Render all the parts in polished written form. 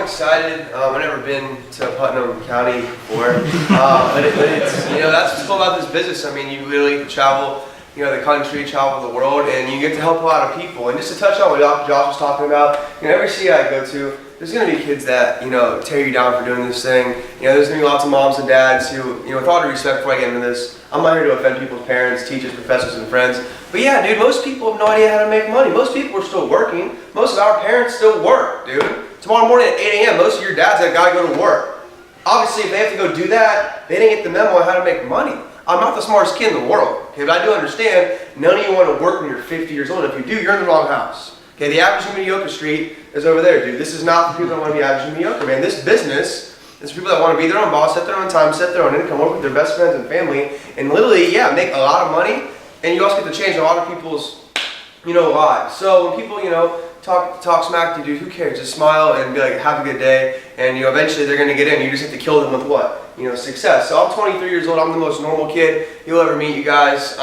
excited. I've never been to Putnam County before, but it's, you know, that's what's cool about this business. I mean, you literally travel, you know, the country, travel the world, and you get to help a lot of people. And just to touch on what Josh was talking about, you know, every city I go to, there's going to be kids that, you know, tear you down for doing this thing. You know, there's going to be lots of moms and dads who, you know, with all due respect before I get into this, I'm not here to offend people's parents, teachers, professors, and friends. But yeah, dude, most people have no idea how to make money. Most people are still working. Most of our parents still work, dude. Tomorrow morning at 8 a.m., most of your dads have got to go to work. Obviously, if they have to go do that, they didn't get the memo on how to make money. I'm not the smartest kid in the world, okay, but I do understand none of you want to work when you're 50 years old. If you do, you're in the wrong house. Okay, the average and mediocre street is over there, dude. This is not for people that want to be average and mediocre, man. This business is for people that want to be their own boss, set their own time, set their own income, work with their best friends and family, and literally, yeah, make a lot of money, and you also get to change a lot of people's, you know, lives. So when people, you know, talk smack to you, dude, who cares? Just smile and be like, have a good day, and, you know, eventually they're going to get in. You just have to kill them with what? You know, success. So I'm 23 years old. I'm the most normal kid you'll ever meet, you guys.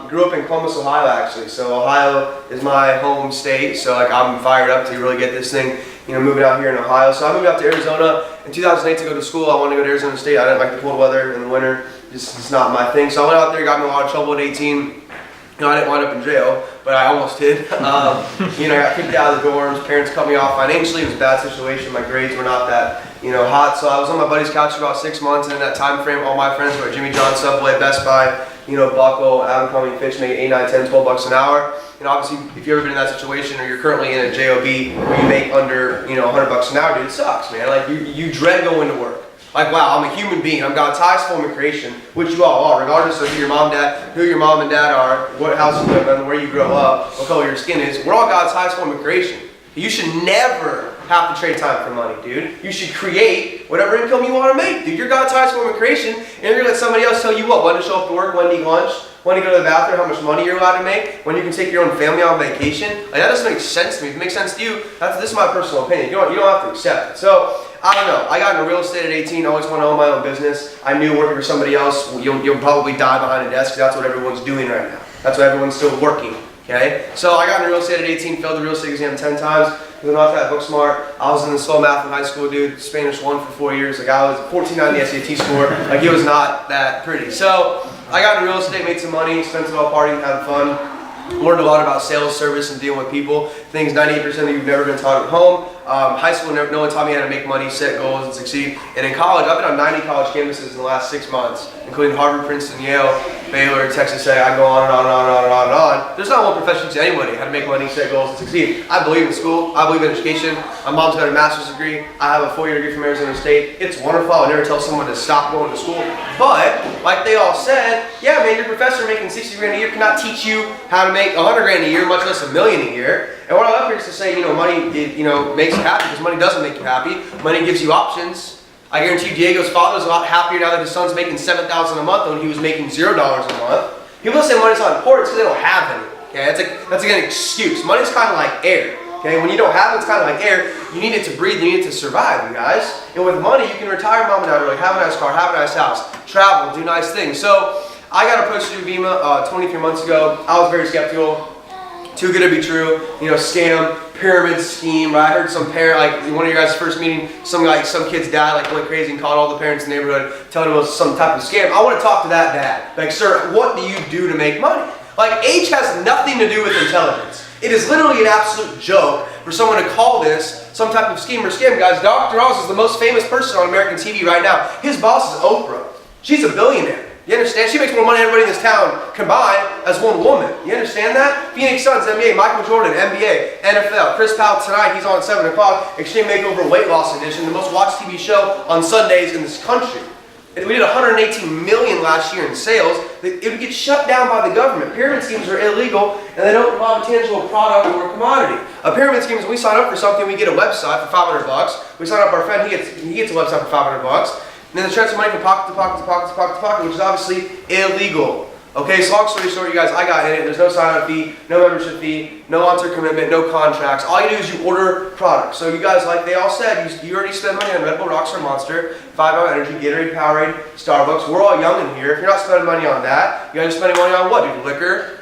Grew up in Columbus, Ohio, actually. So Ohio is my home state. So like I'm fired up to really get this thing, you know, moving out here in Ohio. So I moved out to Arizona in 2008 to go to school. I wanted to go to Arizona State. I didn't like the cold weather in the winter. It's not my thing. So I went out there, got me in a lot of trouble at 18. You know, I didn't wind up in jail, but I almost did. You know, I got kicked out of the dorms. Parents cut me off financially. It was a bad situation. My grades were not that, you know, hot. So I was on my buddy's couch for about 6 months, and in that time frame, all my friends were at Jimmy John's, Subway, Best Buy, you know, Buckle, Abercrombie & Fitch, making 8, 9, 10, 12 bucks an hour. And obviously, if you've ever been in that situation, or you're currently in a job where you make under, you know, 100 bucks an hour, dude, it sucks, man. Like you dread going to work. Like, wow, I'm a human being. I'm God's highest form of creation, which you all are, regardless of who your mom and dad are, what house you live in, where you grow up, what color your skin is. We're all God's highest form of creation. You should never have to trade time for money, dude. You should create whatever income you want to make, dude. You're God's highest form of creation, and you're gonna let somebody else tell you what, when to show up to work, when to eat lunch, when to go to the bathroom, how much money you're allowed to make, when you can take your own family on vacation. Like, that doesn't make sense to me. If it makes sense to you, this is my personal opinion. You don't have to accept it. So, I don't know. I got into real estate at 18. Always wanted to own my own business. I knew working for somebody else, you'll probably die behind a desk. That's what everyone's doing right now. That's why everyone's still working. Okay? So I got into real estate at 18. Failed the real estate exam 10 times. Because I'm not that book smart. I was in the slow math in high school, dude. Spanish 1 for 4 years. Like, I was 14 on the SAT score. Like, it was not that pretty. So I got into real estate, made some money, spent it all partying, having fun. Learned a lot about sales, service, and dealing with people. Things 98% that you've never been taught at home. High school, no one taught me how to make money, set goals, and succeed. And in college, I've been on 90 college campuses in the last 6 months, including Harvard, Princeton, Yale, Baylor, Texas A. I go on and on and on and on and on and on. There's not one profession to anybody how to make money, set goals, and succeed. I believe in school. I believe in education. My mom's got a master's degree. I have a 4-year degree from Arizona State. It's wonderful. I would never tell someone to stop going to school. But, like they all said, yeah, man, your professor making 60 grand a year cannot teach you how to make 100 grand a year, much less $1 million a year. And what I love here is to say, you know, money, you know, makes you happy, because money doesn't make you happy. Money gives you options. I guarantee you, Diego's father's a lot happier now that his son's making $7,000 a month than when he was making $0 a month. People say money's not important because they don't have any. Okay, that's an excuse. Money's kind of like air. Okay, when you don't have it, it's kind of like air. You need it to breathe. You need it to survive, you guys. And with money, you can retire mom and dad early, have a nice car, have a nice house, travel, do nice things. So I got approached to do Vima 23 months ago. I was very skeptical. Too good to be true, you know, scam, pyramid scheme, right? I heard some parent, like one of your guys' first meeting, some kid's dad like went crazy and called all the parents in the neighborhood telling them it was some type of scam. I want to talk to that dad. Like, sir, what do you do to make money? Like, age has nothing to do with intelligence. It is literally an absolute joke for someone to call this some type of scheme or scam, guys. Dr. Oz is the most famous person on American TV right now. His boss is Oprah. She's a billionaire. You understand? She makes more money than everybody in this town combined as one woman. You understand that? Phoenix Suns, NBA, Michael Jordan, NBA, NFL. Chris Powell tonight, he's on at 7 o'clock. Extreme Makeover Weight Loss Edition, the most watched TV show on Sundays in this country. And we did 118 million last year in sales. It would get shut down by the government. Pyramid schemes are illegal, and they don't involve a tangible product or a commodity. A pyramid scheme is when we sign up for something, we get a website for $500. We sign up our friend, he gets a website for $500. And then they transfer money from pocket to pocket to pocket to pocket to pocket, which is obviously illegal. Okay, so long story short, you guys, I got in it. There's no sign-up fee, no membership fee, no long-term commitment, no contracts. All you do is you order products. So you guys, like they all said, you already spend money on Red Bull, Rockstar, Monster, 5-Hour Energy, Gatorade, Powerade, Starbucks. We're all young in here. If you're not spending money on that, you guys are spending money on what, dude? Liquor,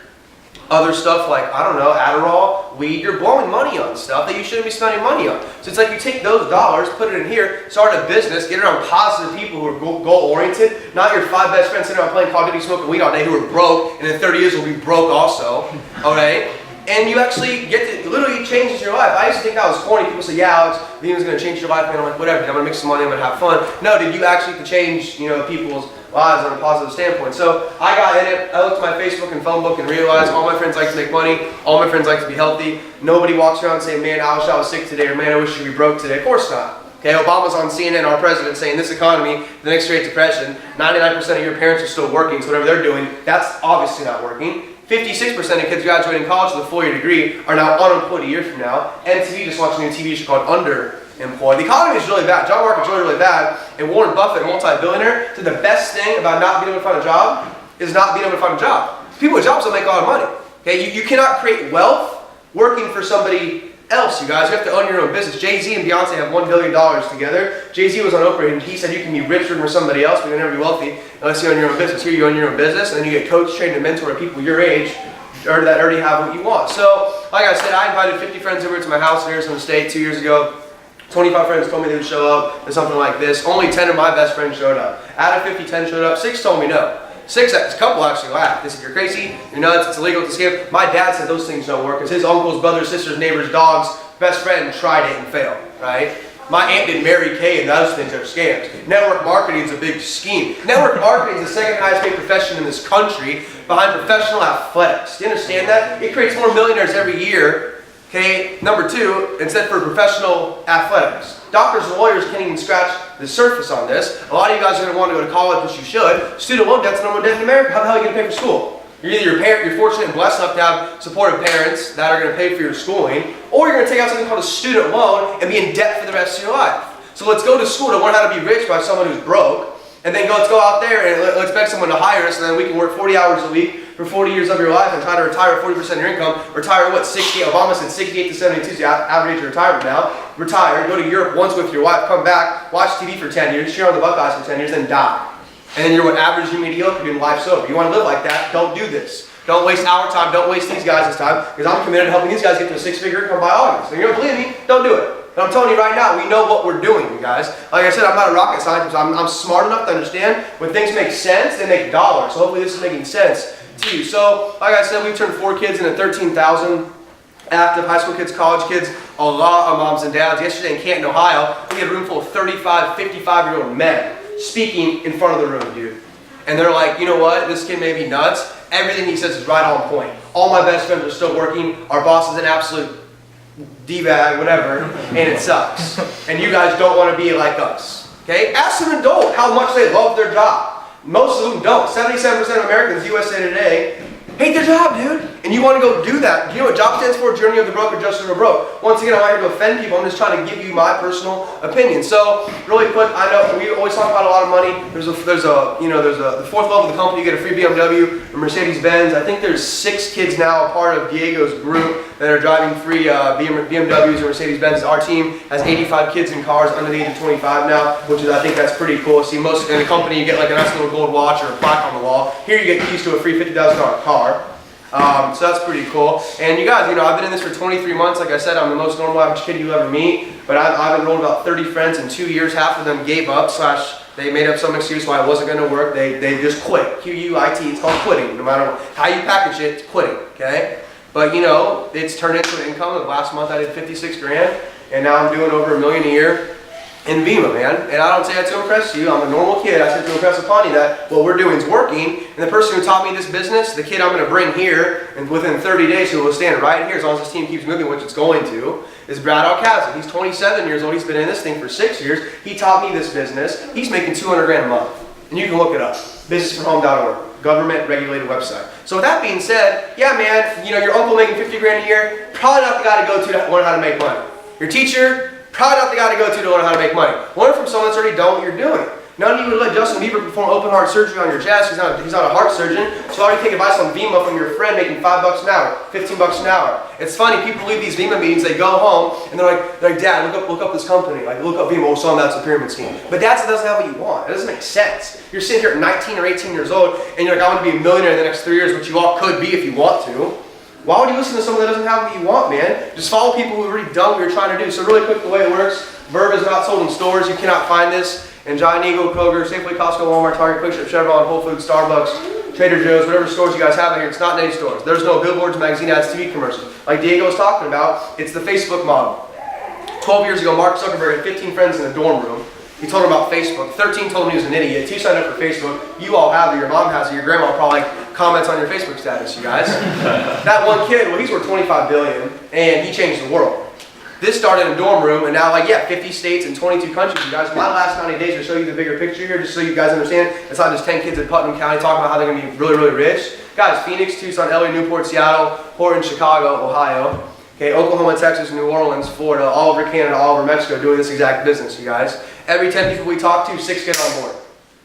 other stuff like, I don't know, Adderall, alcohol, weed. You're blowing money on stuff that you shouldn't be spending money on. So it's like you take those dollars, put it in here, start a business, get around positive people who are goal-oriented, not your 5 best friends sitting around playing Call of Duty, smoking weed all day who are broke, and in 30 years will be broke also, all right? And you actually get to literally changes your life. I used to think that was corny. People say, yeah, Alex, Vima's going to change your life, man. I'm like, whatever, I'm going to make some money, I'm going to have fun. No, dude, you actually have to change, people's lives on a positive standpoint. So I got in it. I looked at my Facebook and phone book and realized all my friends like to make money. All my friends like to be healthy. Nobody walks around saying, man, I wish I was sick today, or man, I wish you'd be broke today. Of course not. Okay, Obama's on CNN, our president, saying this economy, the next Great Depression, 99% of your parents are still working, so whatever they're doing, that's obviously not working. 56% of kids graduating college with a 4-year degree are now unemployed a year from now. MTV just watched a new TV show called Underemployed. The economy is really bad. Job market's really, really bad. And Warren Buffett, a multi-billionaire, said the best thing about not being able to find a job is not being able to find a job. People with jobs don't make a lot of money. Okay, you cannot create wealth working for somebody else, you guys. You have to own your own business. Jay-Z and Beyonce have $1 billion together. Jay-Z was on Oprah and he said you can be rich working for somebody else, but you'll never be wealthy unless you own your own business. Here you own your own business, and then you get coach, trained, and mentor people your age or that already have what you want. So, like I said, I invited 50 friends over to my house in Arizona State 2 years ago. 25 friends told me they would show up to something like this. Only 10 of my best friends showed up. Out of 50, 10 showed up. 6 told me no. A couple actually laughed. They said, you're crazy, you're nuts, it's illegal, it's a scam. My dad said those things don't work because his uncles, brothers, sisters, neighbors, dogs, best friend tried it and failed, right? My aunt did Mary Kay and those things are scams. Network marketing is a big scheme. Network marketing is the second highest paid profession in this country behind professional athletics. Do you understand that? It creates more millionaires every year. Okay, number 2, instead for professional athletics. Doctors and lawyers can't even scratch the surface on this. A lot of you guys are going to want to go to college, which you should. Student loan debt's the number 1 debt in America. How the hell are you going to pay for school? You're either you're fortunate and blessed enough to have supportive parents that are going to pay for your schooling, or you're going to take out something called a student loan and be in debt for the rest of your life. So let's go to school to learn how to be rich by someone who's broke, and then let's go out there and let's expect someone to hire us, and then we can work 40 hours a week for 40 years of your life and try to retire 40% of your income. Retire what, 60? Obama said 68 to 72 is the average age of retirement now. Retire, go to Europe once with your wife, come back, watch TV for 10 years, cheer on the Buckeyes for 10 years, then die. And then you're what, average, you're mediocre, and life's over. You want to live like that, don't do this. Don't waste our time, don't waste these guys' time, because I'm committed to helping these guys get to a 6-figure income by August. And you don't believe me? Don't do it. And I'm telling you right now, we know what we're doing, you guys. Like I said, I'm not a rocket scientist. I'm smart enough to understand when things make sense, they make dollars. So hopefully this is making sense to you. So, like I said, we've turned 4 kids into 13,000 active high school kids, college kids, a lot of moms and dads. Yesterday in Canton, Ohio, we had a room full of 35, 55-year-old men speaking in front of the room, dude. And they're like, you know what, this kid may be nuts. Everything he says is right on point. All my best friends are still working. Our boss is an absolute D-bag, whatever, and it sucks. And you guys don't want to be like us. Okay? Ask an adult how much they love their job. Most of them don't. 77% of Americans, USA Today, hate their job, dude. And you want to go do that. Do you know what JOB stands for? Journey of the Broke or Justice for Broke. Once again, I'm not here to offend people. I'm just trying to give you my personal opinion. So, really quick, I know we always talk about a lot of money. There's the 4th level of the company. You get a free BMW, a Mercedes-Benz. I think there's 6 kids now a part of Diego's group that are driving free BMWs or Mercedes-Benz. Our team has 85 kids in cars under the age of 25 now, which is, I think that's pretty cool. See, most in the company, you get like a nice little gold watch or a plaque on the wall. Here you get keys to a free $50,000 car. So that's pretty cool. And you guys, I've been in this for 23 months. Like I said, I'm the most normal average kid you'll ever meet. But I've enrolled about 30 friends in 2 years. Half of them gave up / they made up some excuse why it wasn't going to work. They just quit. Q-U-I-T. It's called quitting. No matter how you package it, it's quitting. Okay? But it's turned into an income. Last month I did 56 grand, and now I'm doing over $1 million a year in Vima, man. And I don't say that to impress you. I'm a normal kid. I said to impress upon you that what we're doing is working. And the person who taught me this business, the kid I'm going to bring here, and within 30 days who will stand right here as long as this team keeps moving, which it's going to, is Brad Alkazin. He's 27 years old. He's been in this thing for 6 years. He taught me this business. He's making 200 grand a month. And you can look it up. Businessforhome.org. Government regulated website. So with that being said, yeah, man, your uncle making 50 grand a year, probably not the guy to go to learn how to make money. Your teacher, probably not the guy to go to learn how to make money. Learn from someone that's already done what you're doing. None of you would let Justin Bieber perform open heart surgery on your chest. He's not a heart surgeon. So already take advice on Vima from your friend making $5 an hour, $15 an hour. It's funny, people leave these Vima meetings, they go home, and they're like, Dad, look up this company. Like, look up Vima, so that's a pyramid scheme. But Dad doesn't have what you want. It doesn't make sense. You're sitting here at 19 or 18 years old, and you're like, I want to be a millionaire in the next 3 years, which you all could be if you want to. Why would you listen to someone that doesn't have what you want, man? Just follow people who have already done what you're trying to do. So really quick, the way it works, Verb is not sold in stores. You cannot find this in Giant Eagle, Kroger, Safeway, Costco, Walmart, Target, Quick Trip, Chevron, Whole Foods, Starbucks, Trader Joe's, whatever stores you guys have in here. It's not in any stores. There's no billboards, magazine ads, TV commercials. Like Diego was talking about, it's the Facebook model. 12 years ago, Mark Zuckerberg had 15 friends in a dorm room. He told him about Facebook. 13 told him he was an idiot. 2 signed up for Facebook. You all have it. Your mom has it. Your grandma probably comments on your Facebook status, you guys. That one kid, well, he's worth $25 billion, and he changed the world. This started in a dorm room, and now, 50 states and 22 countries, you guys. My last 90 days to show you the bigger picture here, just so you guys understand. It's not just 10 kids in Putnam County talking about how they're going to be really, really rich. Guys, Phoenix, Tucson, LA, Newport, Seattle, Morton, Chicago, Ohio. Okay, Oklahoma, Texas, New Orleans, Florida, all over Canada, all over Mexico, doing this exact business, you guys. Every 10 people we talk to, 6 get on board.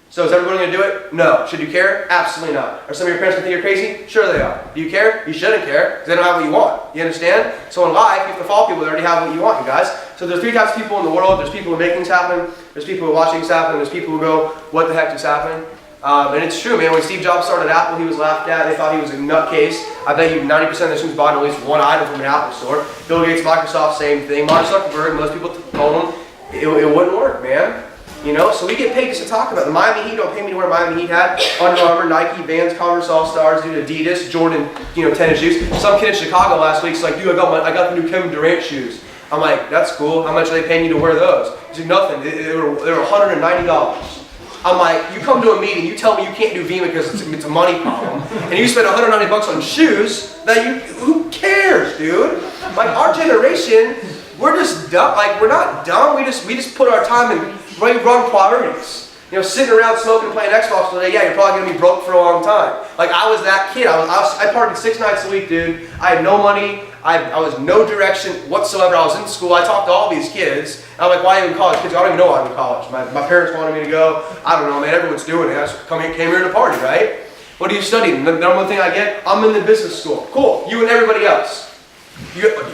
So is everybody going to do it? No. Should you care? Absolutely not. Are some of your parents going to think you're crazy? Sure they are. Do you care? You shouldn't care, because they don't have what you want. You understand? So in life, you have to follow people that already have what you want, you guys. So there's 3 types of people in the world. There's people who make things happen. There's people who watch things happen. There's people who go, what the heck just happened? And it's true, man. When Steve Jobs started Apple, he was laughed at. They thought he was a nutcase. I bet you 90% of the students bought at least one item from an Apple store. Bill Gates, Microsoft, same thing. Mark Zuckerberg, most people told him it wouldn't work, man. You know, so we get paid just to talk about it. The Miami Heat don't pay me to wear Miami Heat hat. Under Armour, Nike, Vans, Converse All-Stars, dude, Adidas, Jordan, tennis shoes. Some kid in Chicago last week's like, dude, I got the new Kevin Durant shoes. I'm like, that's cool. How much are they paying you to wear those? He's like, nothing. They were $190. I'm like, you come to a meeting, you tell me you can't do Vima because it's a money problem, and you spend $190 on shoes who cares, dude? Like, our generation, we're just dumb. Like, we're not dumb. We just put our time in wrong priorities. Sitting around smoking, playing Xbox all day, yeah, you're probably gonna be broke for a long time. Like, I was that kid. I partied 6 nights a week, dude. I had no money. I was no direction whatsoever. I was in school. I talked to all these kids. And I'm like, why are you in college? Kids, I don't even know why I'm in college. My parents wanted me to go. I don't know, man. Everyone's doing it. I just came here to party, right? What are you studying? The number one thing I get, I'm in the business school. Cool. You and everybody else.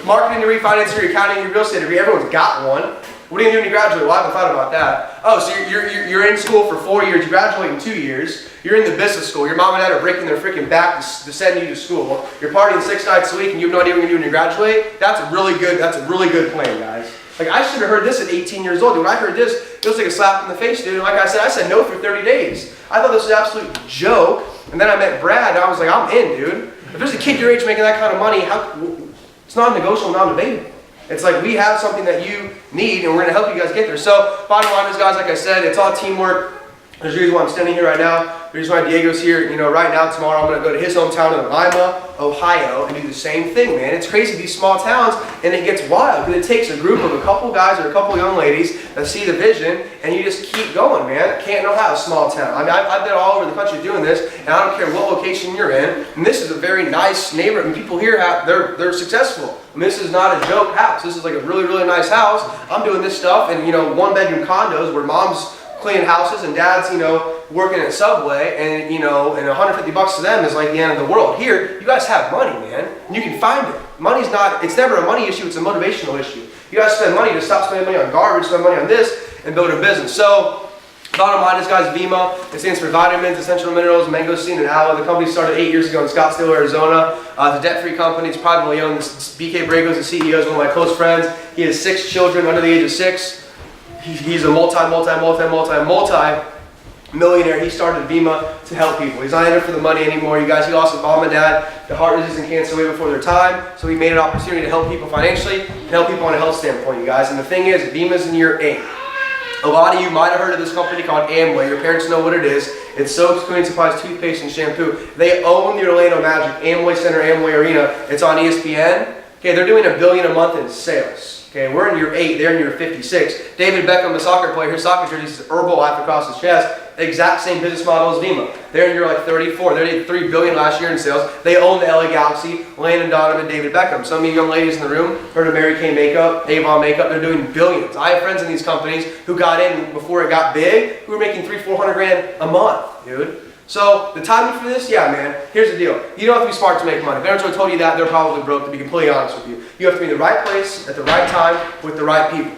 Marketing degree, finance degree, accounting degree, real estate degree. Everyone's got one. What are you going to do when you graduate? Well, I haven't thought about that. Oh, so you're in school for 4 years. You graduate in 2 years. You're in the business school. Your mom and dad are breaking their freaking back to send you to school. You're partying 6 nights a week, and you have no idea what you're going to do when you graduate. That's a really good plan, guys. Like, I should have heard this at 18 years old. Dude, when I heard this, it was like a slap in the face, dude. And like I said no for 30 days. I thought this was an absolute joke. And then I met Brad, and I was like, I'm in, dude. If there's a kid your age making that kind of money, it's non-negotiable, non-debatable. It's like, we have something that you need, and we're going to help you guys get there. So, bottom line is, guys, like I said, it's all teamwork. There's the reason why I'm standing here right now. The reason why Diego's here, right now, tomorrow, I'm going to go to his hometown of Lima, Ohio, and do the same thing, man. It's crazy, these small towns, and it gets wild, because it takes a group of a couple guys or a couple young ladies that see the vision, and you just keep going, man. Can't know how a small town. I mean, I've been all over the country doing this, and I don't care what location you're in, and this is a very nice neighborhood, and people here, they're successful. I mean, this is not a joke house. This is like a really, really nice house. I'm doing this stuff in, 1-bedroom condos where mom's cleaning houses and dad's, working at Subway, and, and $150 to them is like the end of the world. Here, you guys have money, man, and you can find it. It's never a money issue, it's a motivational issue. You guys spend money to stop spending money on garbage, spend money on this, and build a business. So, bottom line is, guys, Vima. It stands for Vitamins, Essential Minerals, Mangosteen, and Aloe. The company started 8 years ago in Scottsdale, Arizona. It's a debt-free company. It's privately owned. BK Brago's the CEO, is one of my close friends. He has 6 children under the age of 6. He's a multi-millionaire. He started Vima to help people. He's not in it for the money anymore, you guys. He lost his mom and dad to heart-resistant cancer way before their time, so he made an opportunity to help people financially, to help people on a health standpoint, you guys. And the thing is, Vima's in year 8. A lot of you might have heard of this company called Amway. Your parents know what it is. It's soaps, cleaning supplies, toothpaste, and shampoo. They own the Orlando Magic, Amway Center, Amway Arena. It's on ESPN. Okay, they're doing $1 billion a month in sales. Okay, we're in year 8, they're in year 56. David Beckham, the soccer player, his soccer jersey is Herbalife across his chest. The exact same business model as Vima. They're in year 34. They did $3 billion last year in sales. They own the LA Galaxy, Landon Donovan, David Beckham. Some of you young ladies in the room heard of Mary Kay makeup, Avon makeup. They're doing billions. I have friends in these companies who got in before it got big, who were making $300,000-$400,000 grand a month, dude. So, the timing for this, yeah, man, here's the deal. You don't have to be smart to make money. If everyone told you that, they're probably broke, to be completely honest with you. You have to be in the right place, at the right time, with the right people.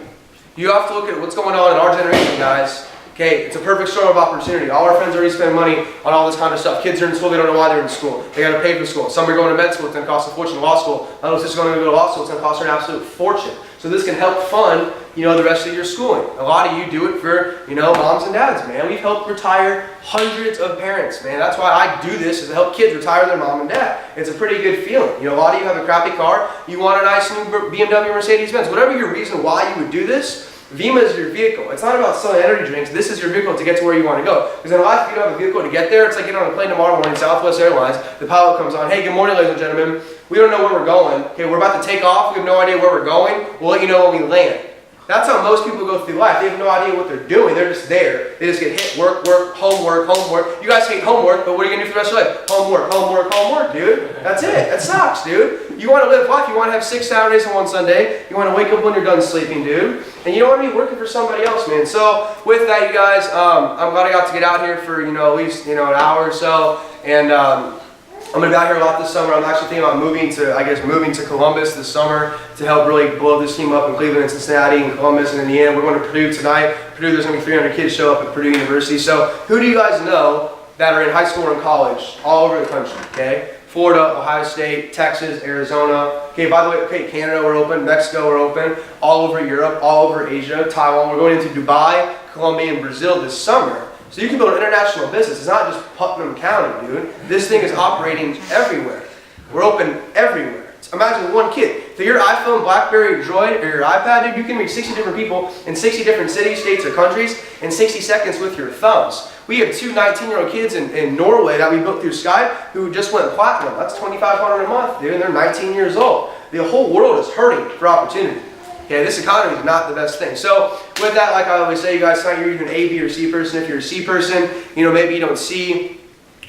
You have to look at what's going on in our generation, guys. Okay, it's a perfect storm of opportunity. All our friends already spend money on all this kind of stuff. Kids are in school, they don't know why they're in school. They got to pay for school. Some are going to med school, it's going to cost a fortune. Law school, my little sister's going to go to law school, it's going to cost her an absolute fortune. So this can help fund, the rest of your schooling. A lot of you do it for, moms and dads, man. We've helped retire hundreds of parents, man. That's why I do this, is to help kids retire their mom and dad. It's a pretty good feeling. A lot of you have a crappy car, you want a nice new BMW, Mercedes-Benz. Whatever your reason why you would do this, Vima is your vehicle. It's not about selling energy drinks. This is your vehicle to get to where you want to go. Because in life, if you don't have a vehicle to get there, it's like getting on a plane tomorrow morning, Southwest Airlines. The pilot comes on, hey, good morning, ladies and gentlemen. We don't know where we're going. Okay, we're about to take off. We have no idea where we're going. We'll let you know when we land. That's how most people go through life. They have no idea what they're doing. They're just there. They just get hit, work, homework. You guys hate homework, but what are you going to do for the rest of your life? Homework, dude. That's it. That sucks, dude. You want to live life. You want to have 6 Saturdays and 1 Sunday. You want to wake up when you're done sleeping, dude. And you don't want to be working for somebody else, man. So with that, you guys, I'm glad I got to get out here for, at least, an hour or so. And I'm going to be out here a lot this summer. I'm actually thinking about moving to Columbus this summer to help really blow this team up in Cleveland and Cincinnati and Columbus and Indiana. We're going to Purdue tonight. Purdue, there's going to be 300 kids show up at Purdue University. So who do you guys know that are in high school or in college all over the country, okay? Florida, Ohio State, Texas, Arizona. Okay, by the way, Canada, we're open. Mexico, we're open. All over Europe, all over Asia, Taiwan. We're going into Dubai, Colombia, and Brazil this summer. So you can build an international business. It's not just Putnam County, dude. This thing is operating everywhere. We're open everywhere. Imagine one kid. Through your iPhone, BlackBerry, Droid, or your iPad, dude, you can reach 60 different people in 60 different cities, states, or countries in 60 seconds with your thumbs. We have 2 19-year-old kids in Norway that we built through Skype who just went platinum. That's $2,500 a month, dude, and they're 19 years old. The whole world is hurting for opportunity. Okay, this economy is not the best thing. So with that, like I always say, you guys, tonight you're either an A, B, or C person. If you're a C person, maybe you don't see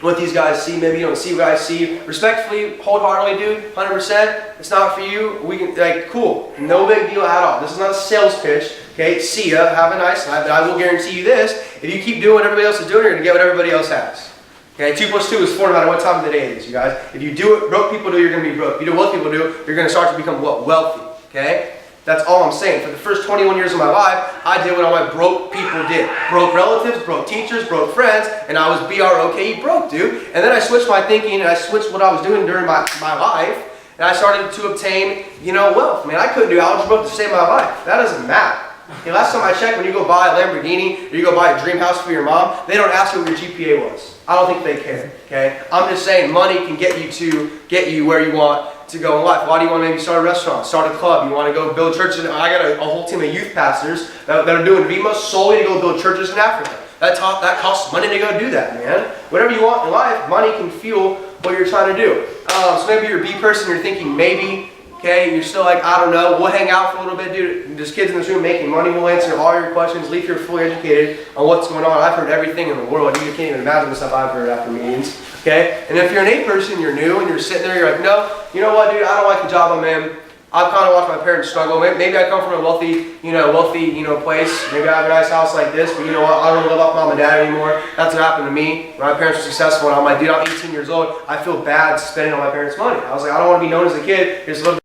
what these guys see. Maybe you don't see what I see. Respectfully, wholeheartedly, dude, 100%. It's not for you. We can, cool. No big deal at all. This is not a sales pitch. Okay, see ya. Have a nice night. But I will guarantee you this. If you keep doing what everybody else is doing, you're going to get what everybody else has. Okay, 2 plus 2 is 4 no matter what time of the day it is, you guys. If you do what broke people do, you're going to be broke. If you do what people do, you're going to start to become what? Wealthy. Okay? That's all I'm saying. For the first 21 years of my life, I did what all my broke people did. Broke relatives, broke teachers, broke friends, and I was B-R-O-K-E, broke, dude. And then I switched my thinking, and I switched what I was doing during my life, and I started to obtain, wealth. Man, I couldn't do algebra to save my life. That doesn't matter. Okay, last time I checked, when you go buy a Lamborghini, or you go buy a dream house for your mom, they don't ask you what your GPA was. I don't think they care, okay? I'm just saying money can get you where you want to go in life. Why do you want to maybe start a restaurant, start a club? You want to go build churches? I got a whole team of youth pastors that are doing Vima solely to go build churches in Africa. That costs money to go do that, man. Whatever you want in life, money can fuel what you're trying to do. So maybe you're a B person, you're thinking maybe, okay, you're still like, I don't know, we'll hang out for a little bit, dude. There's kids in this room making money. We'll answer all your questions, leave here fully educated on what's going on. I've heard everything in the world. You can't even imagine the stuff I've heard after meetings. Okay? And if you're an A person, you're new, and you're sitting there, you're like, no, you know what, dude, I don't like the job I'm in. I've kind of watched my parents struggle. Maybe I come from a wealthy place. Maybe I have a nice house like this, but you know what, I don't want to live off mom and dad anymore. That's what happened to me. My parents were successful, and I'm like, dude, I'm 18 years old. I feel bad spending all my parents' money. I was like, I don't want to be known as a kid who's lived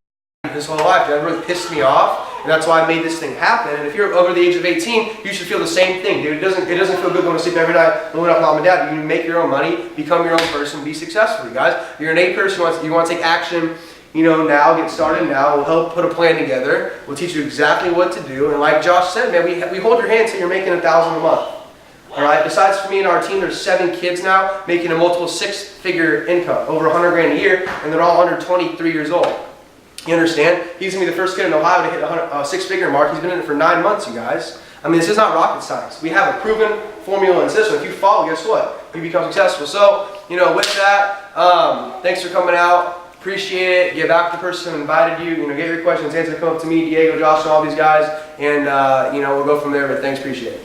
his whole life. That really pissed me off, and that's why I made this thing happen. And if you're over the age of 18, you should feel the same thing, dude. It doesn't feel good going to sleep every night living off mom and dad. You make your own money, become your own person, be successful, you guys. You're an A person, you want to take action, now, get started now. We'll help put a plan together. We'll teach you exactly what to do. And like Josh said, man, we hold your hand until you're making $1,000 a month. All right. Besides for me and our team, there's 7 kids now making a multiple 6-figure income, over $100,000 a year, and they're all under 23 years old. You understand? He's going to be the first kid in Ohio to hit a 6-figure mark. He's been in it for 9 months, you guys. I mean, this is not rocket science. We have a proven formula and system. If you follow, guess what? You become successful. So, with that, thanks for coming out. Appreciate it. Get back to the person who invited you. Get your questions answered. Come up to me, Diego, Josh, and all these guys. And, we'll go from there. But thanks. Appreciate it.